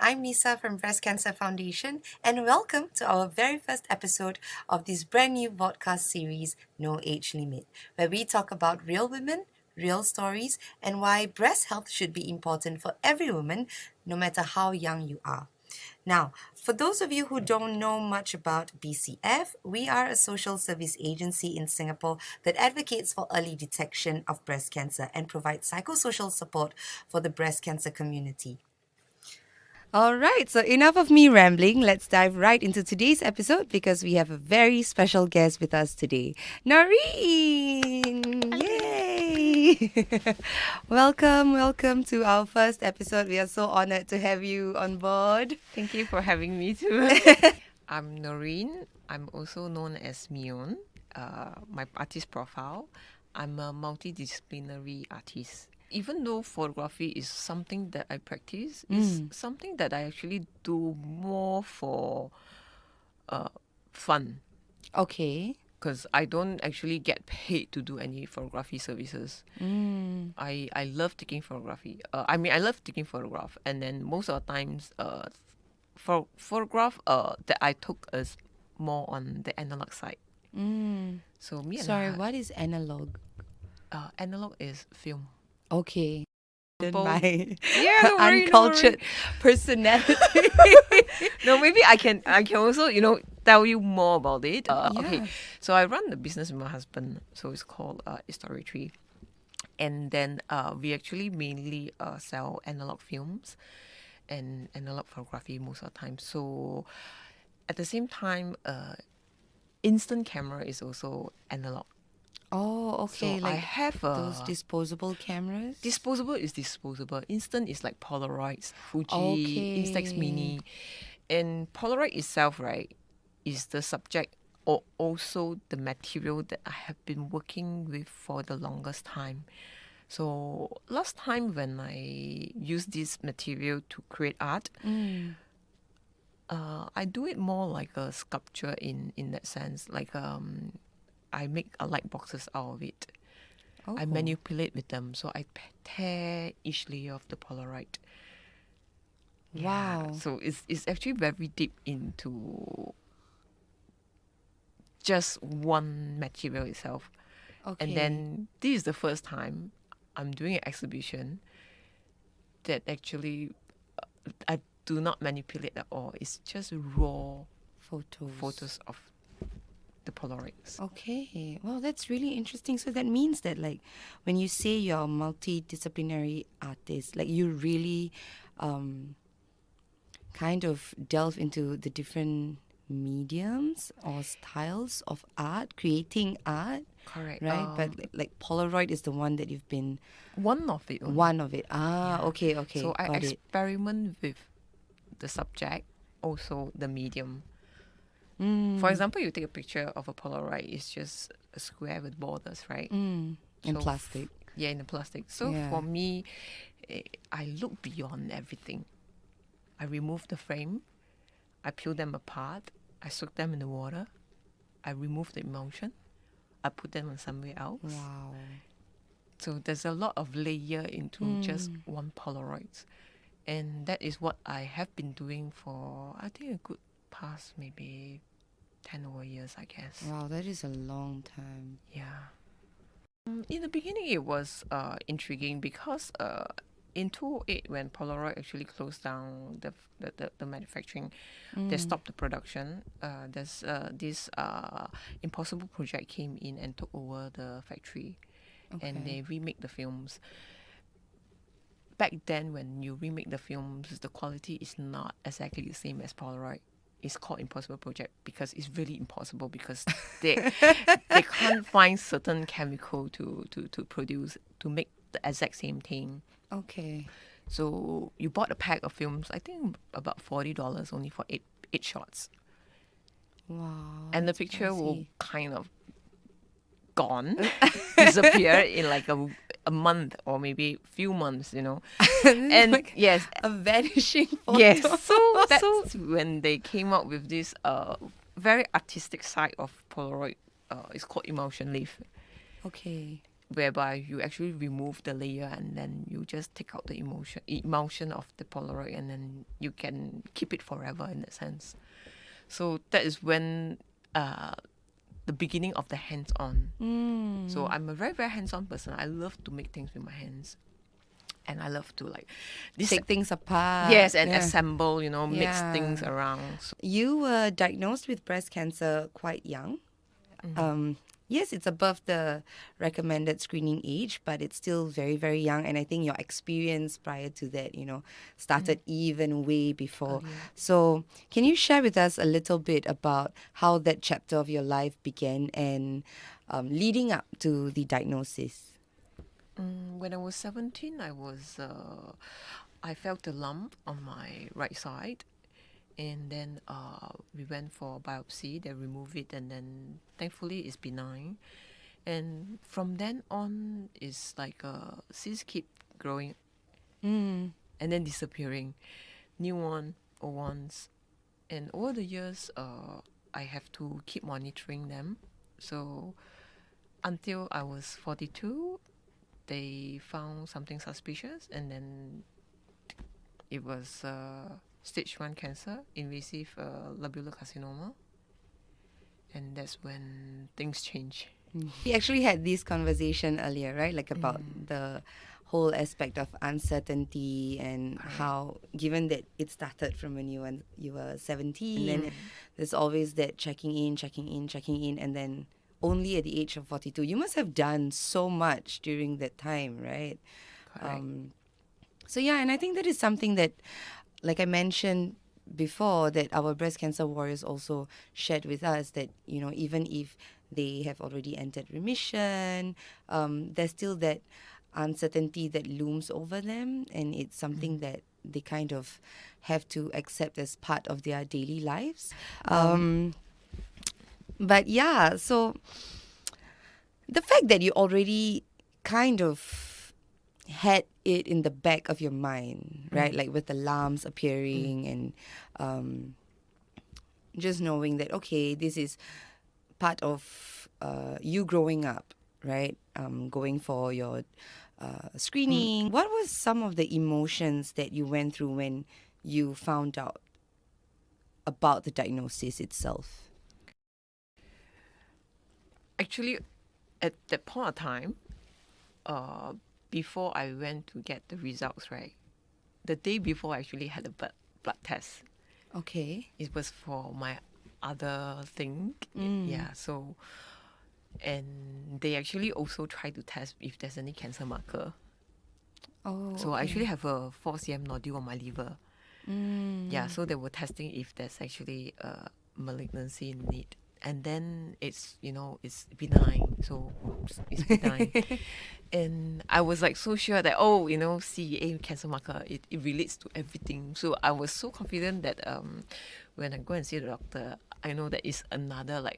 I'm Nisa from Breast Cancer Foundation, and welcome to our very first episode of this brand new podcast series, No Age Limit, where we talk about real women, real stories, and why breast health should be important for every woman, no matter how young you are. Now, for those of you who don't know much about BCF, we are a social service agency in Singapore that advocates for early detection of breast cancer and provides psychosocial support for the breast cancer community. All right, so enough of me rambling. Let's dive right into today's episode because we have a very special guest with us today, Noreen. Yay! welcome to our first episode. We are so honored to have you on board. Thank you for having me too. I'm Noreen. I'm also known as Mion. My artist profile. I'm a multidisciplinary artist. Even though photography is something that I practice, it's something that I actually do more for fun. Okay. Because I don't actually get paid to do any photography services. I love taking photography. I love taking photograph, and then most of the times, for photograph that I took is more on the analog side. So What is analog? Analog is film. Okay. My Uncultured personality. No, maybe I can also tell you more about it. Okay, so I run the business with my husband. So it's called History, and then we actually mainly sell analog films and analog photography most of the time. So at the same time, instant camera is also analog. Oh, okay. So I have those disposable cameras. Disposable is disposable. Instant is like Polaroids, Fuji, Okay. Instax Mini. And Polaroid itself, right, is the subject or also the material that I have been working with for the longest time. So last time when I used this material to create art, I do it more like a sculpture in that sense. Like I make light boxes out of it. I manipulate with them. So I tear each layer of the Polaroid. Wow. So it's actually very deep into just one material itself. Okay. And then this is the first time I'm doing an exhibition that actually I do not manipulate at all. It's just raw photos of the Polaroids. Okay. Well, that's really interesting. So that means that, like, when you say you're a multidisciplinary artist, like, you really kind of delve into the different mediums or styles of art, creating art. Correct. Right? But like Polaroid is the one that you've been... One of it. One of it. Okay. So I got it. experiment with the subject, also the medium. For example, you take a picture of a Polaroid, it's just a square with borders, right? In plastic. In the plastic. So for me, I look beyond everything. I remove the frame, I peel them apart, I soak them in the water, I remove the emulsion, I put them on somewhere else. Wow. So there's a lot of layer into just one Polaroid. And that is what I have been doing for, I think, a good past maybe 10 over years, I guess. Wow, that is a long time. Yeah. In the beginning, it was intriguing because in 2008, when Polaroid actually closed down the manufacturing, they stopped the production. There's this Impossible Project came in and took over the factory, and they remake the films. Back then, when you remake the films, the quality is not exactly the same as Polaroid. It's called Impossible Project because it's really impossible because they can't find certain chemical to produce to make the exact same thing. Okay. So you bought a pack of films, I think about $40 only for eight shots. Wow. And the picture will kind of disappear in like a month or maybe a few months, And like yes, a vanishing photo. yes. So that's when they came up with this very artistic side of Polaroid. It's called emulsion leaf. Okay. whereby you actually remove the layer and then you just take out the emulsion of the Polaroid, and then you can keep it forever in that sense. So that is when the beginning of the hands-on. So I'm a very, very hands-on person. I love to make things with my hands. And I love to take things apart. Yes, and assemble, mix things Yeah. around. So, You were diagnosed with breast cancer quite young. Yes, it's above the recommended screening age, but it's still very, very young. And I think your experience prior to that, started even way before. Earlier. So, can you share with us a little bit about how that chapter of your life began and leading up to the diagnosis? when I was 17, I felt a lump on my right side. And then we went for biopsy. They removed it, and then thankfully it's benign. And from then on, it's like cysts keep growing and then disappearing. New ones. And over the years, I have to keep monitoring them. So until I was 42, they found something suspicious, and then it was stage 1 cancer, invasive lobular carcinoma. And that's when things change. We actually had this conversation earlier, right? Like about the whole aspect of uncertainty and how, given that it started from when you were 17, and then there's always that checking in, and then only at the age of 42. You must have done so much during that time, right? So yeah, and I think that is something that, like I mentioned before, that our breast cancer warriors also shared with us, that even if they have already entered remission, there's still that uncertainty that looms over them, and it's something that they kind of have to accept as part of their daily lives. But yeah, so the fact that you already kind of had it in the back of your mind, right? Like with the lumps appearing and just knowing that, okay, this is part of you growing up, right? Going for your screening. What was some of the emotions that you went through when you found out about the diagnosis itself? Actually, at that point of time, before I went to get the results, right? The day before, I actually had a blood test. Okay. It was for my other thing. Yeah, so, and they actually also try to test if there's any cancer marker. Oh, So I actually have a 4 cm nodule on my liver. Yeah, so they were testing if there's actually a malignancy in it. And then it's benign. So it's benign. And I was like so sure that, CEA, cancer marker, it relates to everything. So I was so confident that when I go and see the doctor, I know that it's another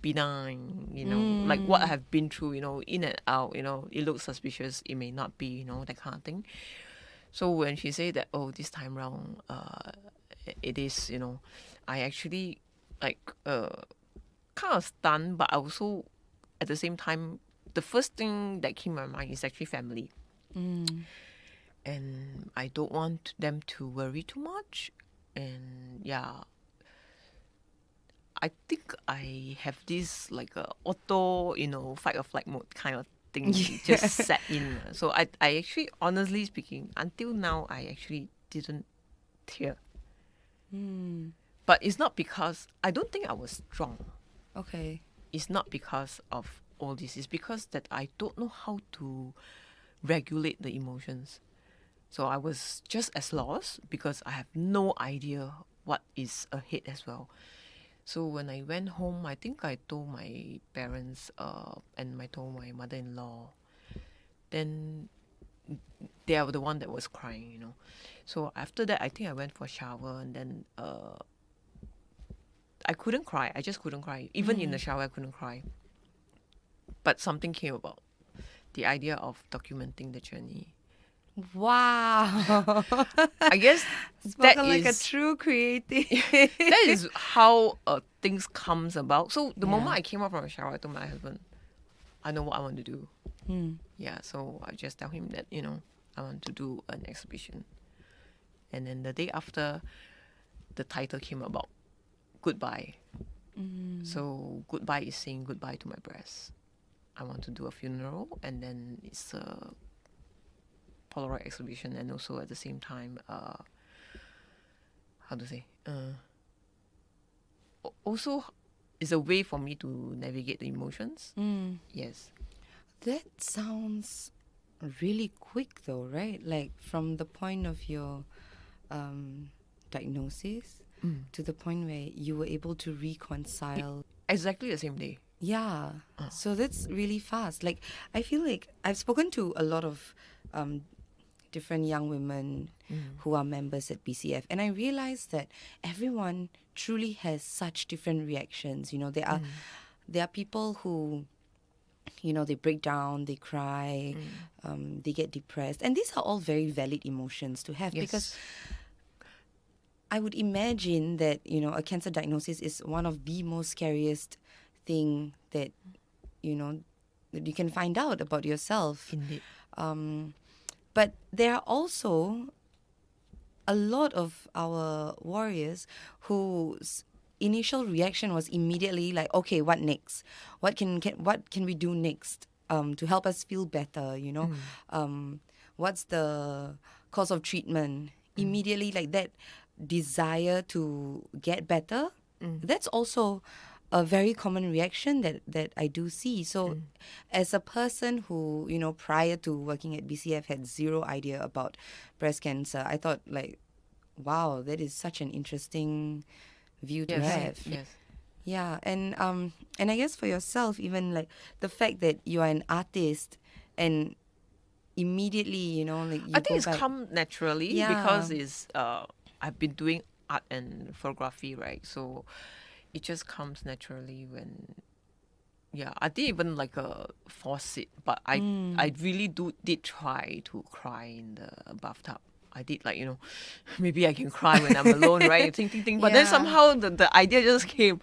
benign, like what I have been through, in and out, it looks suspicious, it may not be, that kind of thing. So when she said that, this time round, it is, I actually kind of stunned, but I also at the same time, the first thing that came to my mind is actually family. And I don't want them to worry too much. And yeah, I think I have this auto, fight or flight mode kind of thing just set in. So I actually, honestly speaking, until now, I actually didn't tear. But it's not because, I don't think I was strong. Okay. It's not because of all this. It's because that I don't know how to regulate the emotions. So I was just as lost because I have no idea what is ahead as well. So when I went home, I think I told my parents and I told my mother-in-law. Then they are the one that was crying, So after that, I think I went for a shower, and then I couldn't cry. I just couldn't cry. Even in the shower, I couldn't cry. But something came about. The idea of documenting the journey. Wow. I guess that Spoken like a is true creative. that is how things comes about. So the moment Yeah. I came out from the shower, I told my husband, I know what I want to do. Yeah, so I just tell him that, I want to do an exhibition. And then the day after, the title came about goodbye. So goodbye is saying goodbye to my breast. I want to do a funeral, and then it's a Polaroid exhibition, and also at the same time, how to say, also it's a way for me to navigate the emotions. Yes. That sounds really quick though, right? Like from the point of your diagnosis to the point where you were able to reconcile. Exactly the same day. Yeah. So that's really fast. Like I feel like I've spoken to a lot of different young women who are members at BCF, and I realized that everyone truly has such different reactions. There are people who, they break down, they cry, they get depressed, and these are all very valid emotions to have. Yes. Because I would imagine that a cancer diagnosis is one of the most scariest thing that that you can find out about yourself. Indeed. But there are also a lot of our warriors whose initial reaction was immediately like, okay, what next? What can we do next to help us feel better? What's the course of treatment? Immediately, like that desire to get better. That's also a very common reaction that I do see. So as a person who, prior to working at BCF had zero idea about breast cancer, I thought like, wow, that is such an interesting view to have. Yes. Yeah, and I guess for yourself, even like the fact that you are an artist and immediately, like you I think go it's back. come naturally because it's I've been doing art and photography, right? So it just comes naturally when I didn't even like force it, but I really did try to cry in the bathtub. I did like, maybe I can cry when I'm alone, right? Think. But then Yeah. somehow the idea just came.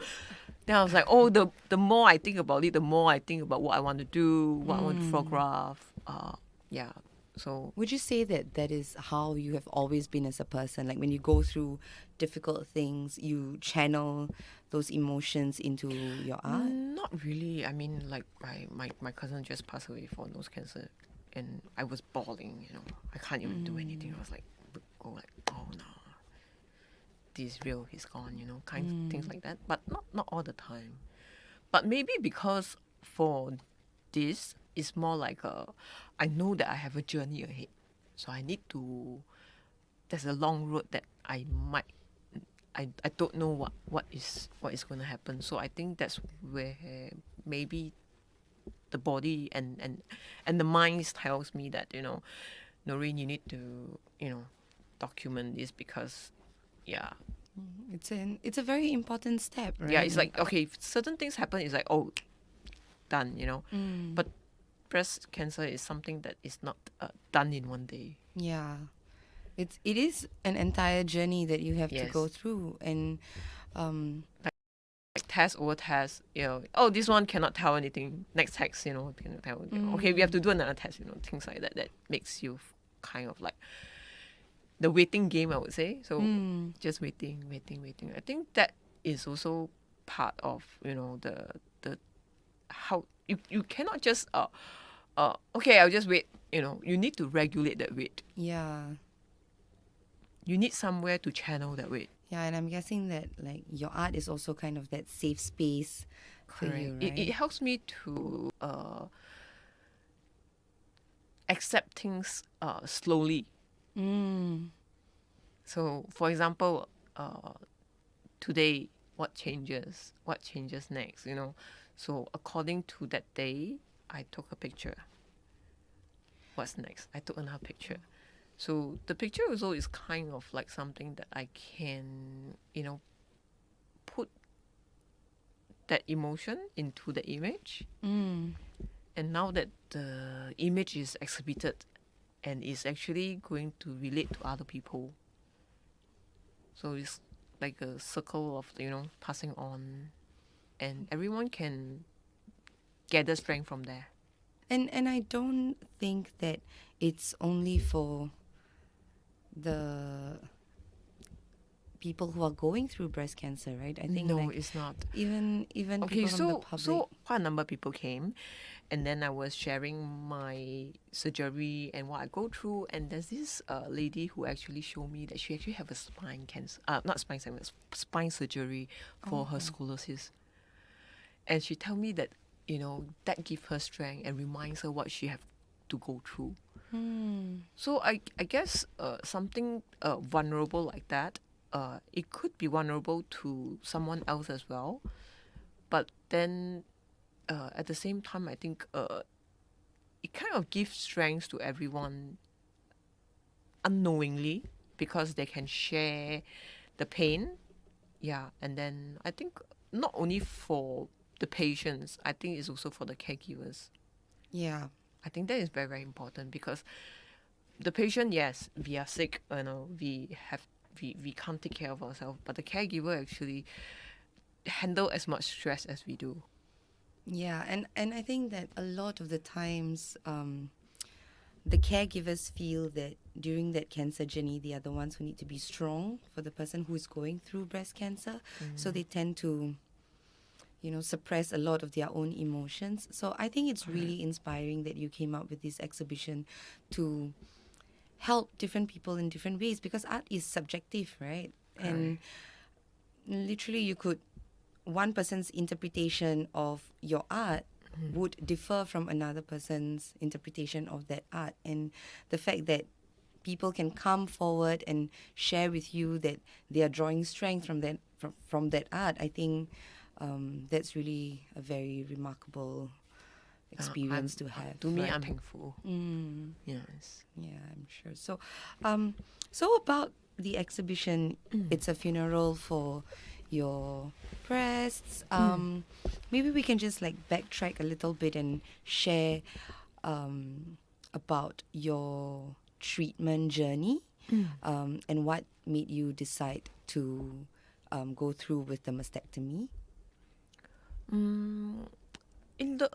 Then I was like, oh, the more I think about it, the more I think about what I want to do, what I want to photograph. Yeah. So Would you say that that is how you have always been as a person? Like when you go through difficult things, you channel those emotions into your art? not really. I mean, like my cousin just passed away for nose cancer, and I was bawling. I can't even do anything. I was like, oh no, this is real. He's gone. Things like that. But not all the time. But maybe because for this, it's more like I know that I have a journey ahead, so I need to. There's a long road that I might. I don't know what is going to happen. So I think that's where maybe the body and the mind tells me that Noreen, you need to document this because It's a very important step, right? it's like okay, if certain things happen, it's like oh, done, but breast cancer is something that is not done in one day. Yeah. It is an entire journey that you have to Yes. go through, and Like test over test, oh, this one cannot tell anything. Next text, cannot tell. Okay, we have to do another test. Things like that makes you kind of like the waiting game, I would say. So just waiting. I think that is also part of the how you cannot just okay, I'll just wait. You need to regulate that wait. yeah. You need somewhere to channel that wait. Yeah, and I'm guessing that like your art is also kind of that safe space for you, right? It helps me to accept things slowly. So, for example, today, what changes next? So according to that day, I took a picture. What's next? I took another picture. So the picture also is kind of like something that I can, put that emotion into the image. And now that the image is exhibited and is actually going to relate to other people. So it's like a circle of, passing on, and everyone can gather strength from there. And I don't think that it's only for the people who are going through breast cancer, right? I think No, like it's not. even Okay, people from the so public. quite a number of people came, and then I was sharing my surgery and what I go through, and there's this lady who actually showed me that she actually have a spine cancer, not spine cancer, spine surgery for her scoliosis, and she tell me that that give her strength and reminds her what she have to go through. So I guess something vulnerable like that, it could be vulnerable to someone else as well, but then at the same time, I think it kind of gives strength to everyone unknowingly because they can share the pain. Yeah, and then I think not only for the patients, I think it's also for the caregivers. Yeah. I think that is very, very important because the patient, yes, we are sick, we can't take care of ourselves, but the caregiver actually handle as much stress as we do. Yeah, and I think that a lot of the times, the caregivers feel that during that cancer journey, they are the ones who need to be strong for the person who is going through breast cancer. So they tend to, suppress a lot of their own emotions. So I think it's really inspiring that you came up with this exhibition to help different people in different ways, because art is subjective, right? And literally you could one person's interpretation of your art would differ from another person's interpretation of that art. And the fact that people can come forward and share with you that they are drawing strength from that art, I think that's really a very remarkable experience to have. To me, right? I'm thankful. Yes. Yeah, I'm sure. So about the exhibition, it's a funeral for your breasts. Maybe we can just like backtrack a little bit and share about your treatment journey, and what made you decide to go through with the mastectomy. In the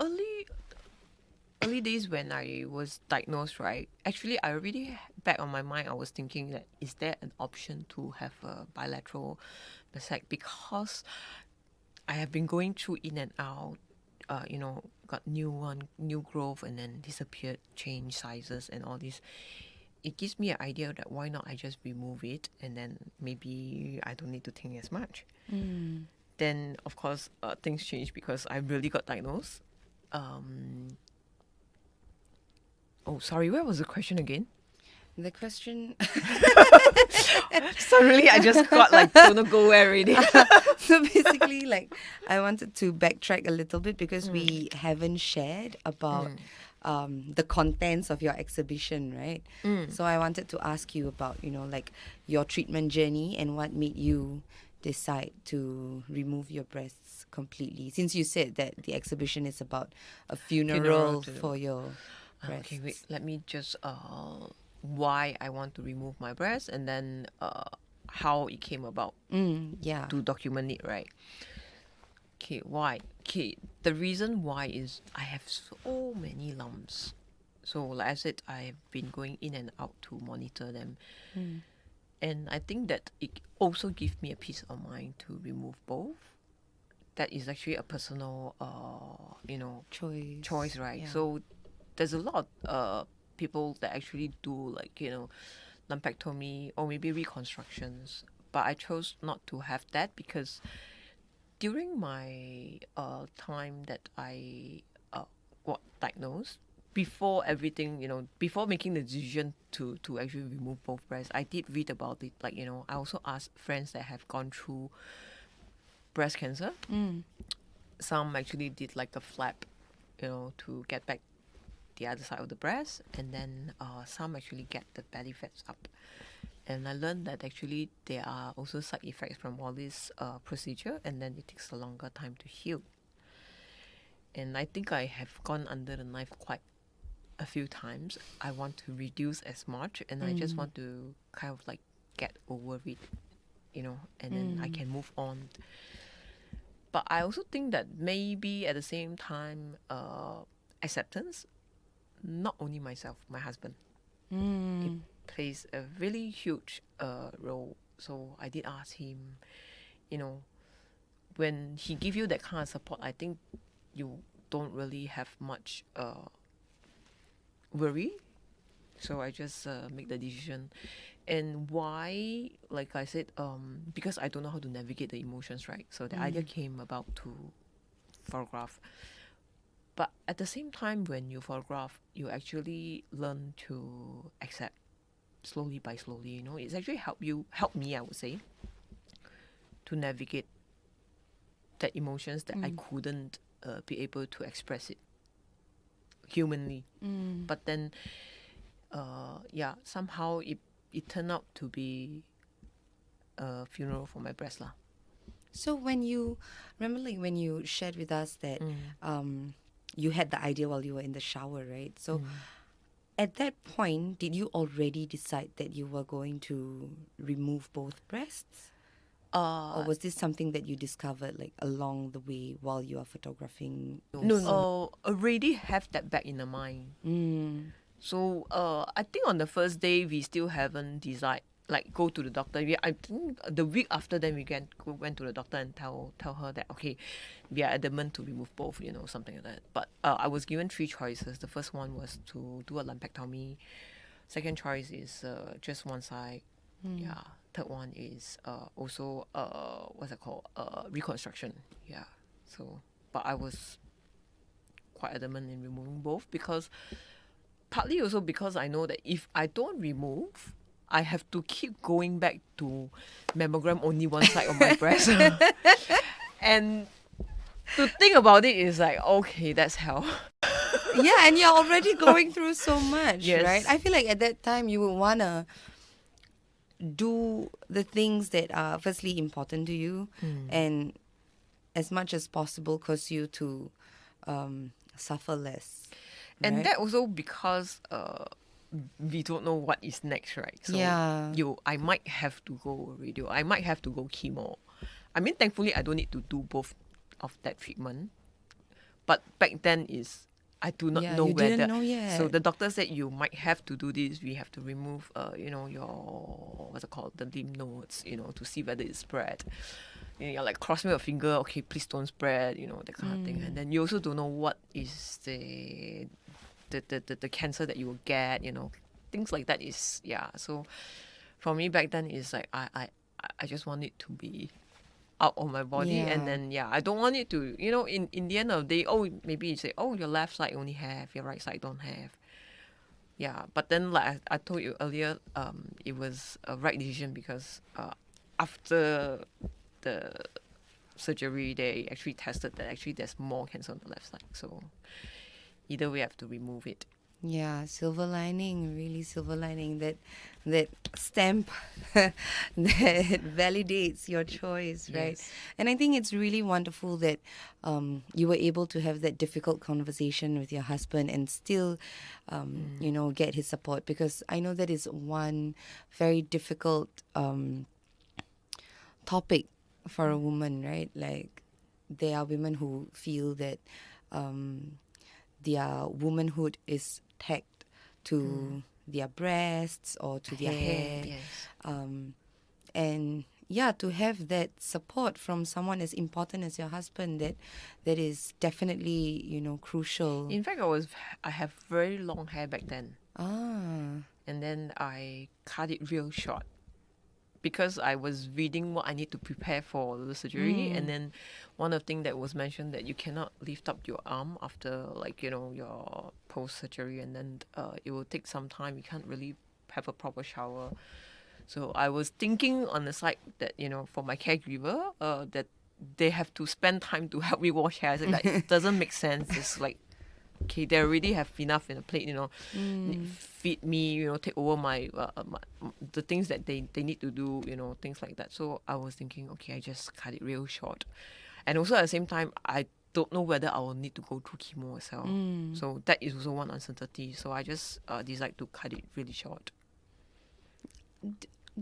early days when I was diagnosed, right? Actually, I already back on my mind. I was thinking that is there an option to have a bilateral mastectomy, because I have been going through in and out. Got new growth, and then disappeared, change sizes, and all this. It gives me an idea that why not I just remove it, and then maybe I don't need to think as much. Then of course things change because I really got diagnosed. Oh, sorry, where was the question again? The question. Suddenly I just got like don't know go where already. So basically, like, I wanted to backtrack a little bit because we haven't shared about the contents of your exhibition, right? So I wanted to ask you about, like your treatment journey and what made you decide to remove your breasts completely. Since you said that the exhibition is about a funeral for your breasts. Okay, wait, let me just why I want to remove my breast, and then how it came about Yeah. to document it, right? Okay, why? Okay, the reason why is I have so many lumps. So like I said, I've been going in and out to monitor them. And I think that it also gives me a peace of mind to remove both. That is actually a personal, choice, right? Yeah. So there's a lot of people that actually do like, lumpectomy or maybe reconstructions. But I chose not to have that because during my time that I got diagnosed, before everything, before making the decision to actually remove both breasts, I did read about it. Like, I also asked friends that have gone through breast cancer. Some actually did like a flap, to get back the other side of the breast, and then some actually get the belly fats up. And I learned that actually there are also side effects from all this procedure, and then it takes a longer time to heal. And I think I have gone under the knife quite a few times. I want to reduce as much, and I just want to kind of like get over it, and then I can move on. But I also think that maybe at the same time, acceptance. not only myself, my husband. It Mm. plays a really huge role. So I did ask him, you know, when he give you that kind of support, I think you don't really have much worry. So I just make the decision. And why, like I said, because I don't know how to navigate the emotions, right? So the idea came about to photograph. But at the same time, when you photograph, you actually learn to accept slowly by slowly. You know, it's actually help me, I would say, to navigate that emotions that I couldn't be able to express it humanly. But then, yeah, somehow it turned out to be a funeral for my breast lah. So when you remember, like when you shared with us that you had the idea while you were in the shower, right? So at that point, did you already decide that you were going to remove both breasts? Or was this something that you discovered like along the way while you are photographing? No. Already have that back in the mind. So I think on the first day we still haven't decided. Like go to the doctor. I think the week after then went to the doctor and tell her that okay, we are adamant to remove both. You know, something like that. But I was given 3 choices. The first one was to do a lumpectomy. Second choice is just one side. Yeah. Third one is also what's it called? Reconstruction. Yeah. So, but I was quite adamant in removing both because partly also because I know that if I don't remove, I have to keep going back to mammogram only one side of my breast. And to think about it is like, okay, that's hell. Yeah, and you're already going through so much, Yes. right? I feel like at that time you would want to do the things that are firstly important to you and as much as possible cause you to suffer less. And right? that also because we don't know what is next, right? So Yeah. I might have to go radio. I might have to go chemo. I mean, thankfully, I don't need to do both of that treatment. But back then is I do not know you whether. didn't know yet. So the doctor said you might have to do this. We have to remove, your what's it called, the lymph nodes, to see whether it's spread. You're like crossing your finger. Okay, please don't spread. That kind of thing. And then you also don't know what is the cancer that you will get. Things like that is So for me back then is like I just want it to be out of my body, and then I don't want it to in the end of the day, maybe you say, your left side only have, your right side don't have. But then like I told you earlier, it was a right decision because after the surgery they actually tested that actually there's more cancer on the left side, so either way I have to remove it. Yeah, silver lining, really silver lining, that stamp that validates your choice, right? Yes. And I think it's really wonderful that you were able to have that difficult conversation with your husband and still, get his support, because I know that is one very difficult topic for a woman, right? Like there are women who feel that their womanhood is tagged to their breasts or to their hair. Yes. And to have that support from someone as important as your husband, that is definitely, crucial. In fact, I have very long hair back then. And then I cut it real short because I was reading what I need to prepare for the surgery. And then one of the things that was mentioned that you cannot lift up your arm after your post-surgery, and then it will take some time. You can't really have a proper shower. So I was thinking on the side that, for my caregiver, that they have to spend time to help me wash hair. I said, like, it doesn't make sense. It's like, okay, they already have enough in the plate, feed me, take over my the things that they need to do, things like that. So I was thinking, okay, I just cut it real short. And also at the same time, I don't know whether I will need to go through chemo as well. So that is also one uncertainty. So I just decided to cut it really short.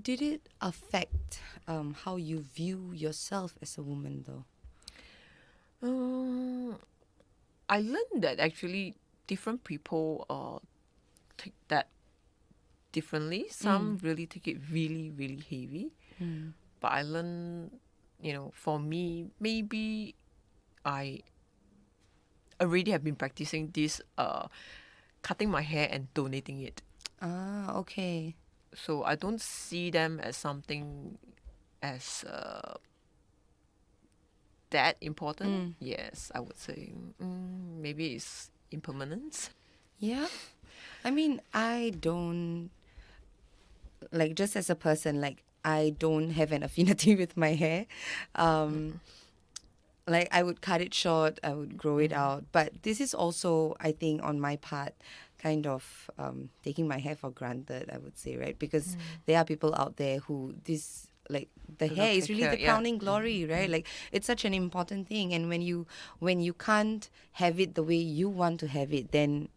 Did it affect how you view yourself as a woman, though? I learned that actually different people take that differently. Some really take it really, really heavy. But I learned, for me, maybe I already have been practicing this cutting my hair and donating it. Ah, okay. So I don't see them as something as that important. Yes, I would say maybe it's impermanence. Yeah. I mean, I don't, like, just as a person, like, I don't have an affinity with my hair. Like, I would cut it short, I would grow it out. But this is also, I think, on my part, kind of taking my hair for granted, I would say, right? Because there are people out there who this, like, the Love hair is take really care, the yeah. crowning glory, right? Like, it's such an important thing. And when you can't have it the way you want to have it, then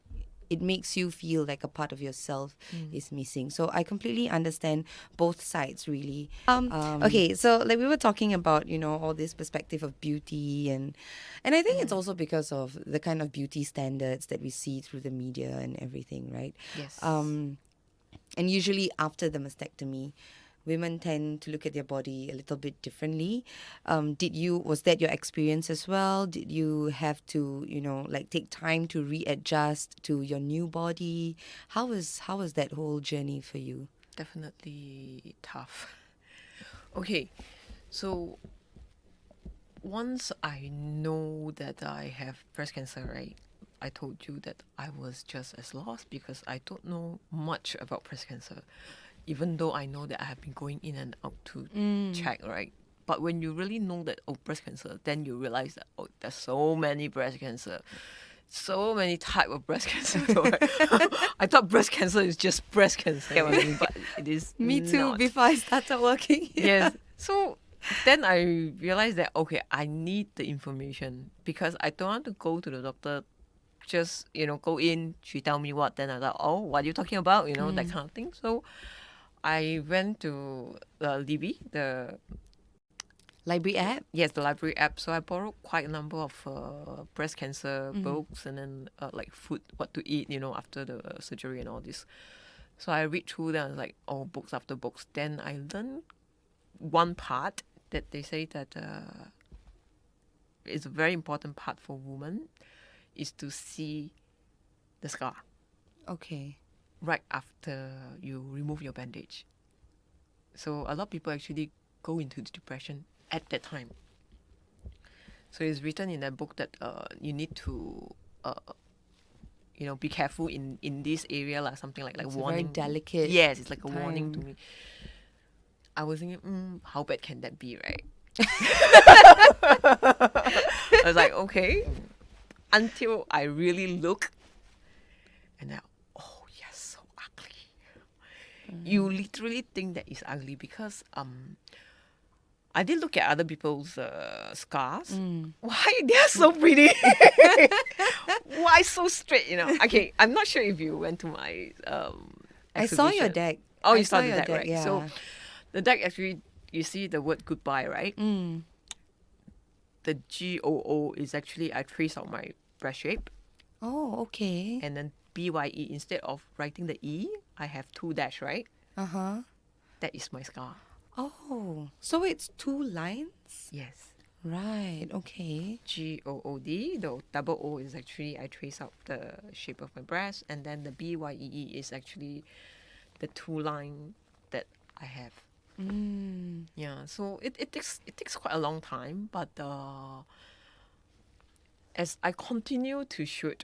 it makes you feel like a part of yourself is missing. So I completely understand both sides, really. Okay, so like we were talking about, all this perspective of beauty, and I think it's also because of the kind of beauty standards that we see through the media and everything, right? Yes. And usually after the mastectomy, women tend to look at their body a little bit differently. Was that your experience as well? Did you have to, like, take time to readjust to your new body? How was that whole journey for you? Definitely tough. Okay, so once I know that I have breast cancer, right? I told you that I was just as lost because I don't know much about breast cancer, even though I know that I have been going in and out to check, right? But when you really know that, breast cancer, then you realize that, there's so many breast cancer, so many type of breast cancer. So I thought breast cancer is just breast cancer, but it is Me too, not. before I started working. Yes. So then I realized that, okay, I need the information because I don't want to go to the doctor, just, go in, she tell me what, then I thought, oh, what are you talking about? That kind of thing. So I went to the Libby, the Library app? yes, the library app. So I borrowed quite a number of breast cancer books and then like food, what to eat, after the surgery and all this. So I read through them, like, books after books. Then I learned one part that they say that is a very important part for women is to see the scar Okay. right after you remove your bandage. So a lot of people actually go into the depression at that time. So it's written in that book that you need to be careful in this area, like something like It's warning. a very delicate Yes, it's like a warning to time. me. I was thinking, how bad can that be, right? I was like, okay. Until I really look, and I, yes, so ugly. You literally think that it's ugly because I did look at other people's scars. Why they're so pretty? Why so straight? Okay, I'm not sure if you went to my I saw your exhibition. deck. Oh, I you saw the your deck, right? Yeah. So the deck actually, you see the word goodbye, right? The GOO is actually I trace out my breast shape, Oh, okay. and then BYE, instead of writing the E, I have 2 dash, right? Uh-huh. That is my scar. Oh, so it's 2 lines? Yes. Right, okay. GOOD, the double O is actually I trace out the shape of my breast, and then the BYEE is actually the 2 line that I have. Yeah, so it takes quite a long time, but as I continue to shoot,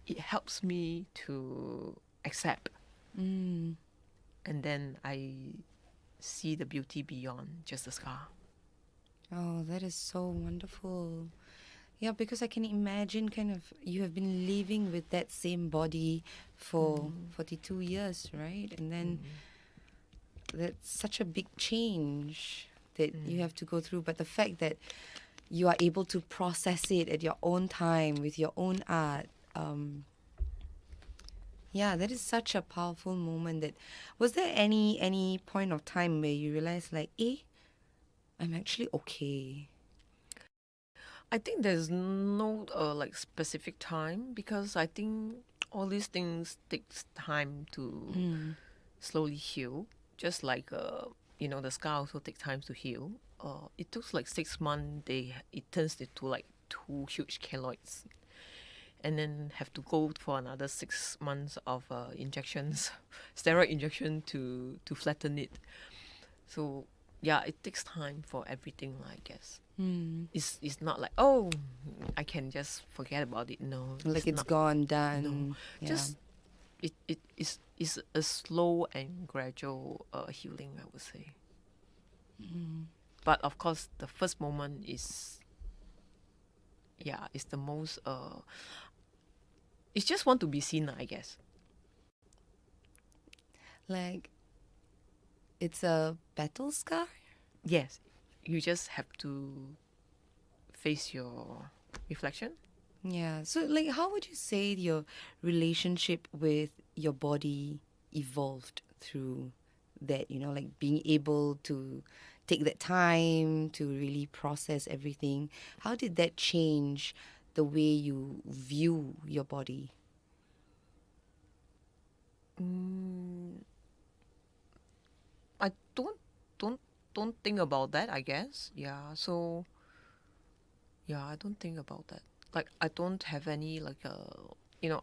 it helps me to accept, and then I see the beauty beyond just the scar. Oh, that is so wonderful. Yeah, because I can imagine kind of you have been living with that same body for 42 years, right? And then that's such a big change that you have to go through. But the fact that you are able to process it at your own time with your own art, yeah, that is such a powerful moment. That was there any point of time where you realized, like, I'm actually okay? I think there's no like specific time, because I think all these things takes time to slowly heal. Just like the scar also takes time to heal. It took like 6 months. It turns into like two huge keloids, and then have to go for another 6 months of injections, steroid injection to flatten it. So yeah, it takes time for everything, I guess. It's not like, oh, I can just forget about it. No, Like it's not. gone, No, done. Yeah. just it's a slow and gradual healing, I would say. But of course, the first moment is the most it's just want to be seen, I guess. Like it's a battle scar. Yes, you just have to face your reflection. Yeah. So, like, how would you say your relationship with your body evolved through that? Like being able to take that time to really process everything. How did that change the way you view your body? I don't think about that, I guess. Yeah. So yeah, I don't think about that. Like, I don't have any like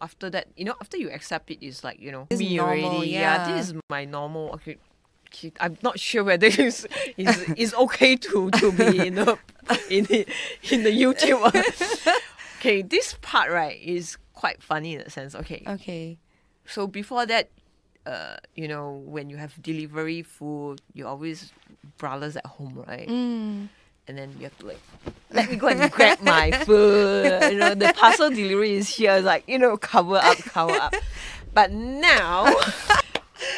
after that, after you accept it, is like, It's me normal, already. yeah. This is my normal. Okay, I'm not sure whether it's okay to be in the YouTube. Okay, this part, right, is quite funny in a sense. Okay. Okay. So before that, when you have delivery food, you always brothers at home, right? And then you have to like, let me go and grab my food. The parcel delivery is here. It's like, cover up. But now,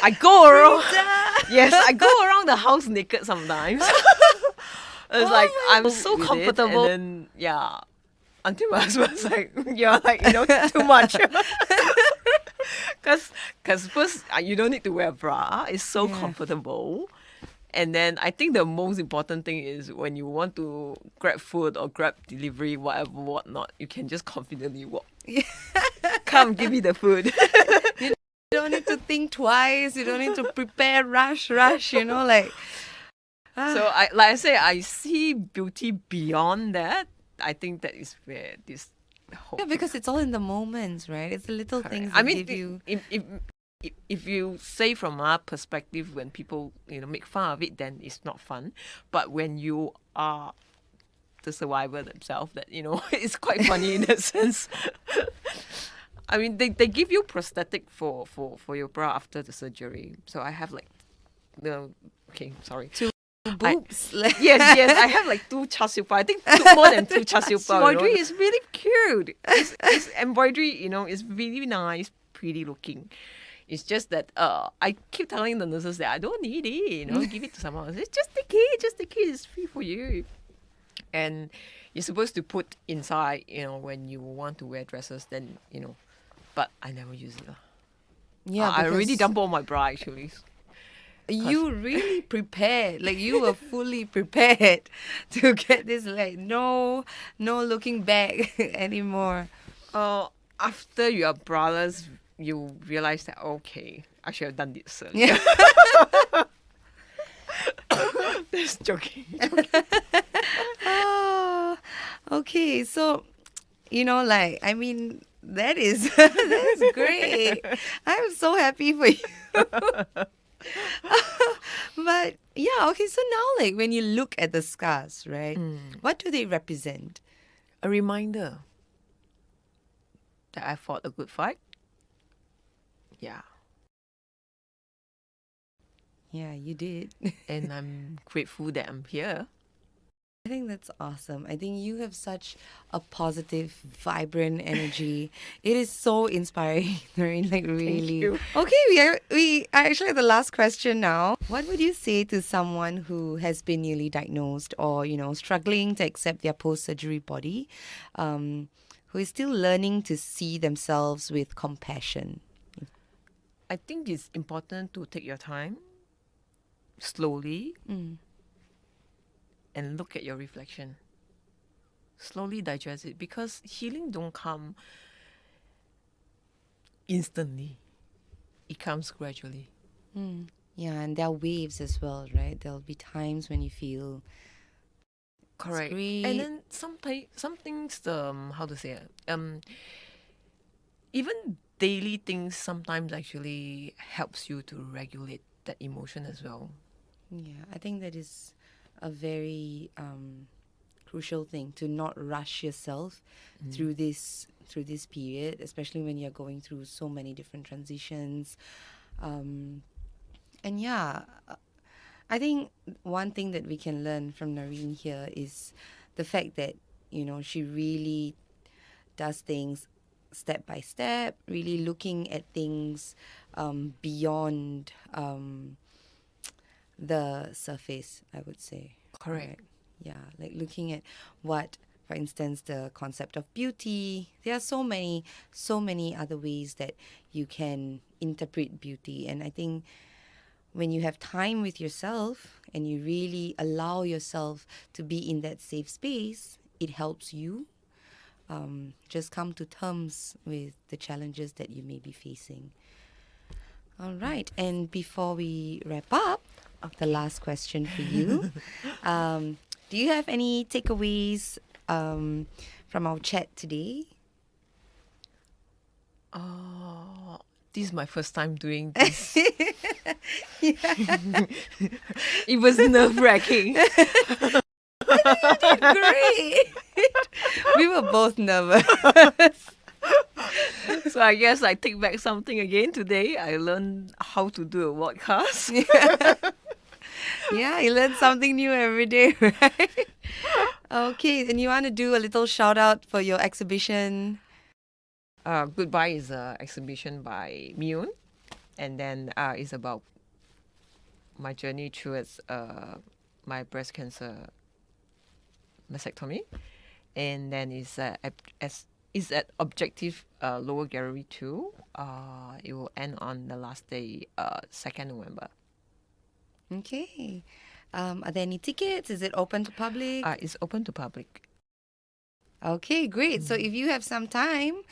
I go around. Yes, I go around the house naked sometimes. It's like, I'm so with it, comfortable. And then, yeah, until my husband's like, you're like, too much. Because first, you don't need to wear a bra. It's so comfortable. And then I think the most important thing is when you want to grab food or grab delivery, whatnot, you can just confidently walk. Come, give me the food. You don't need to think twice. You don't need to prepare, rush, like. So I say, I see beauty beyond that. I think that is where this whole... Yeah, because it's all in the moments, right? It's the little Correct. things I that mean, give you... if you say from our perspective, when people make fun of it, then it's not fun. But when you are the survivor themselves, that it's quite funny in that sense. I mean, they give you prosthetic for your bra after the surgery. So I have like Two boobs. Yes, I have like 2 char siu pao. I think more than 2 char siu pao. Embroidery is really cute. It's embroidery, it's really nice, pretty looking. It's just that I keep telling the nurses that I don't need it, give it to someone else. It's just take it, it's free for you. And you're supposed to put inside, when you want to wear dresses, then, but I never use it. Yeah, I already dumped all my bra, actually. You really prepared. Like, you were fully prepared to get this, like, no looking back anymore. After you are braless, you realize that, okay, I should have done this earlier. Yeah. That's joking. Oh, okay, so I mean, that is that's great. I'm so happy for you. But yeah, okay, so now, like, when you look at the scars, right, what do they represent? A reminder that I fought a good fight. Yeah. Yeah, you did. And I'm grateful that I'm here. I think that's awesome. I think you have such a positive, vibrant energy. It is so inspiring, Noreen, like, really. Thank you. Okay, we are actually at the last question now. What would you say to someone who has been newly diagnosed or, struggling to accept their post-surgery body, who is still learning to see themselves with compassion? I think it's important to take your time, slowly, and look at your reflection. slowly digest it, because healing don't come instantly. It comes gradually. Yeah, and there are waves as well, right? There'll be times when you feel Correct. great. And then some things, how to say it, even daily things sometimes actually helps you to regulate that emotion as well. Yeah, I think that is a very crucial thing, to not rush yourself through this period, especially when you're going through so many different transitions. And yeah, I think one thing that we can learn from Noreen here is the fact that, she really does things step by step, really looking at things beyond the surface, I would say. Correct. Right? Yeah, like looking at what, for instance, the concept of beauty. There are so many other ways that you can interpret beauty. And I think when you have time with yourself and you really allow yourself to be in that safe space, it helps you just come to terms with the challenges that you may be facing. All right. And before we wrap up, the last question for you. Do you have any takeaways from our chat today? This is my first time doing this. It was nerve-wracking. Great. We were both nervous. So I guess I take back something again today. I learned how to do a podcast. Yeah, you learn something new every day, right? Okay, and you want to do a little shout out for your exhibition? Goodbye is an exhibition by Myun, and then it's about my journey towards my breast cancer mastectomy, and then it's at Objective Lower Gallery 2. It will end on the last day, 2nd November. Okay. Are there any tickets? Is it open to public? It's open to public. Okay, great. So if you have some time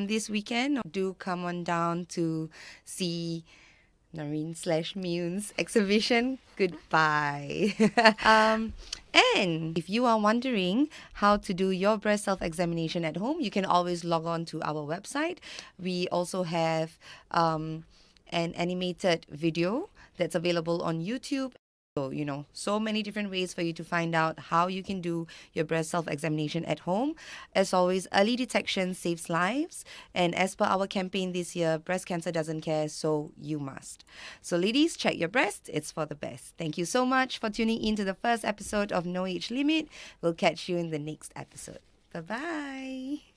this weekend, do come on down to see Noreen/Mune's exhibition. Goodbye. And if you are wondering how to do your breast self-examination at home, you can always log on to our website. We also have an animated video that's available on YouTube. So, so many different ways for you to find out how you can do your breast self-examination at home. As always, early detection saves lives. And as per our campaign this year, breast cancer doesn't care, so you must. So ladies, check your breast. It's for the best. Thank you so much for tuning in to the first episode of No Age Limit. We'll catch you in the next episode. Bye-bye.